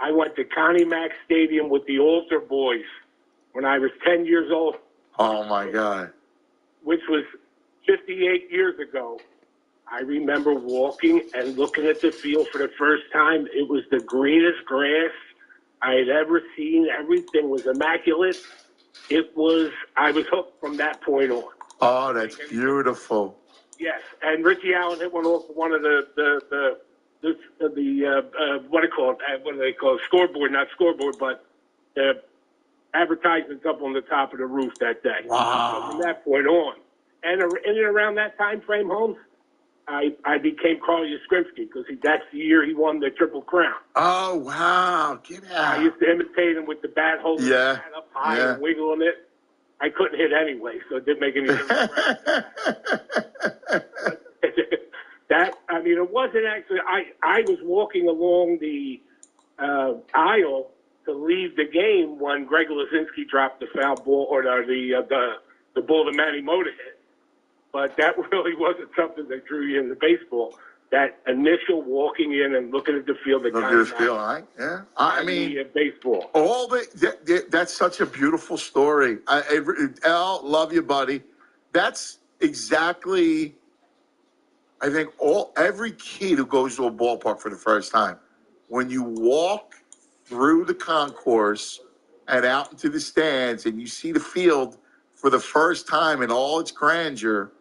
I went to Connie Mack Stadium with the Altar Boys when I was 10 years old. Oh, my God. Which was 58 years ago. I remember walking and looking at the field for the first time. It was the greenest grass I had ever seen. Everything was immaculate. I was hooked from that point on. Oh, that's beautiful. Yes, and Richie Allen hit one off one of the what do you call it? What do they call it? Scoreboard, not scoreboard, but the advertisements up on the top of the roof that day. Wow. So from that point on, and in and around that time frame, Holmes, I became Carl Yastrzemski because that's the year he won the Triple Crown. Oh, wow. Get out. I used to imitate him with the bat, holding the bat up high and wiggling it. I couldn't hit anyway, so it didn't make any difference. It wasn't actually, I was walking along the aisle to leave the game when Greg Luzinski dropped the foul ball, or the ball that Manny Mota hit. But that really wasn't something that drew you into baseball. That initial walking in and looking at the field, I mean, baseball. That's such a beautiful story. Al, love you, buddy. That's exactly, I think, every kid who goes to a ballpark for the first time, when you walk through the concourse and out into the stands and you see the field for the first time in all its grandeur,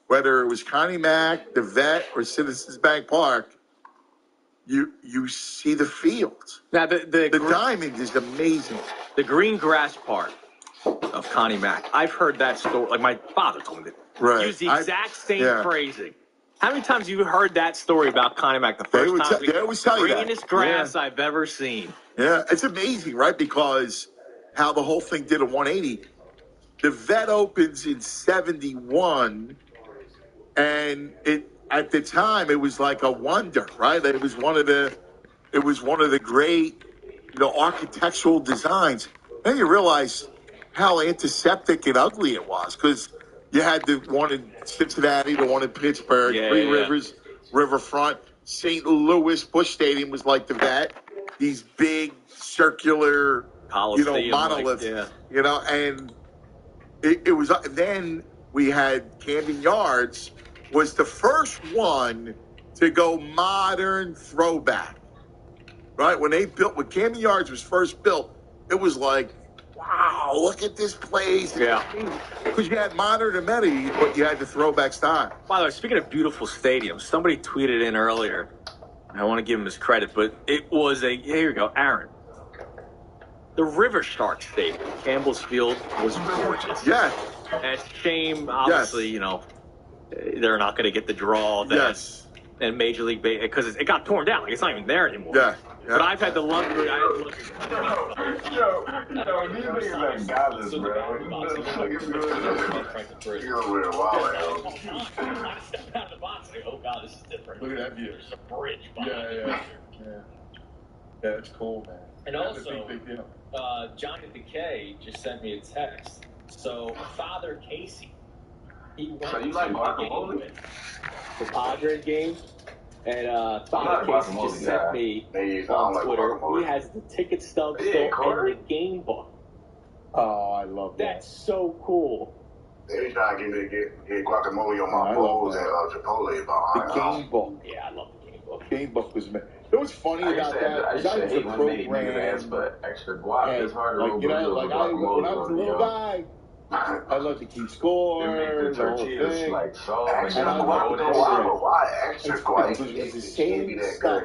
whether it was Connie Mack, the Vet, or Citizens Bank Park, you see the field. Now, the diamond is amazing. The green grass part of Connie Mack, I've heard that story. Like, my father told me that. Right. Use the exact same phrasing. How many times have you heard that story about Connie Mack the first time? They always tell you that. Greenest grass I've ever seen. Yeah, it's amazing, right? Because how the whole thing did a 180. The Vet opens in 71, and at the time it was like a wonder, right? It was one of the great, architectural designs. Then you realize how antiseptic and ugly it was, because you had the one in Cincinnati, the one in Pittsburgh, Three Rivers, Riverfront, St. Louis, Busch Stadium was like the Vet. These big circular, monoliths, and it was. Then we had Camden Yards was the first one to go modern throwback, right? When Camden Yards was first built, it was like, wow, look at this place. Yeah. Because you had modern amenities, but you had the throwback style. By the way, speaking of beautiful stadiums, somebody tweeted in earlier, and I want to give him his credit, but it was here you go, Aaron. The River Shark Stadium, Campbell's Field, was gorgeous. Yeah. And it's a shame, obviously, they're not going to get the draw in Major League Baseball, because it got torn down. Like, it's not even there anymore. Yeah. But I've had the luxury. Yo, these niggas like godless, bro. You're weird, wow. Oh God, this is different. Look at that view. There's a bridge. Yeah, it's cool, man. And also, Johnny Decay just sent me a text. So, Father Casey, he went so you like to the Padres game. And Father Casey just sent me on Twitter. He has the ticket stub still and the game book. Oh, I love that. That's so cool. They trying to get guacamole on my bowls at Chipotle. The game book. Yeah, I love the game book. Game book was amazing. It was funny about that. I used to hate when but extra guac is hard to when I was a little guy, I love to keep score. Like so, and I love why extra guac? It was the same stuff.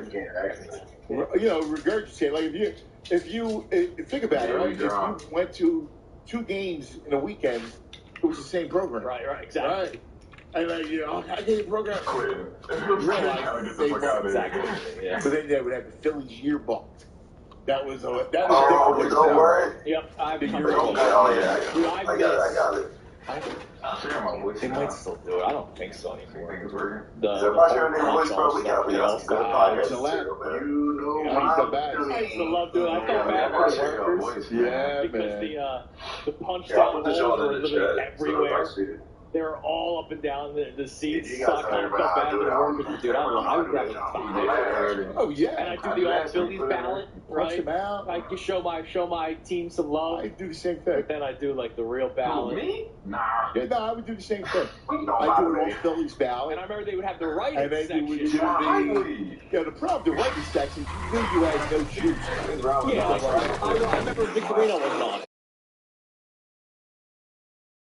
Regurgitate. Like if you think about it, right? If you went to 2 games in a weekend, it was the same program. Right, exactly. Right. And I get a program. Exactly. Yeah. But then they would have the Phillies yearbook. That was different. Don't worry. Yep, I have the yearbook. I got it. They might still do it. I don't think so anymore. Is that my show name voice, bro? We got some good podcasts. You know I used to love doing it. I felt bad for the workers. Yeah, because the punch down holes were literally everywhere. They were all up and down the seats. So I kind of felt bad for the workers. Dude, I would grab a 5. Oh, yeah. And I do the all Phillies ballot. right? them out. I can show my team some love. I do the same thing. But then I do like the real ballot. Me? Nah. Yeah, no, I would do the same thing. We don't I do bother an me. all Phillies ballot. And I remember they would have the writing And then you would do section. the, yeah, the problem, the writing section, you knew you had no juice. Yeah, like, I remember Victorino wasn't on it.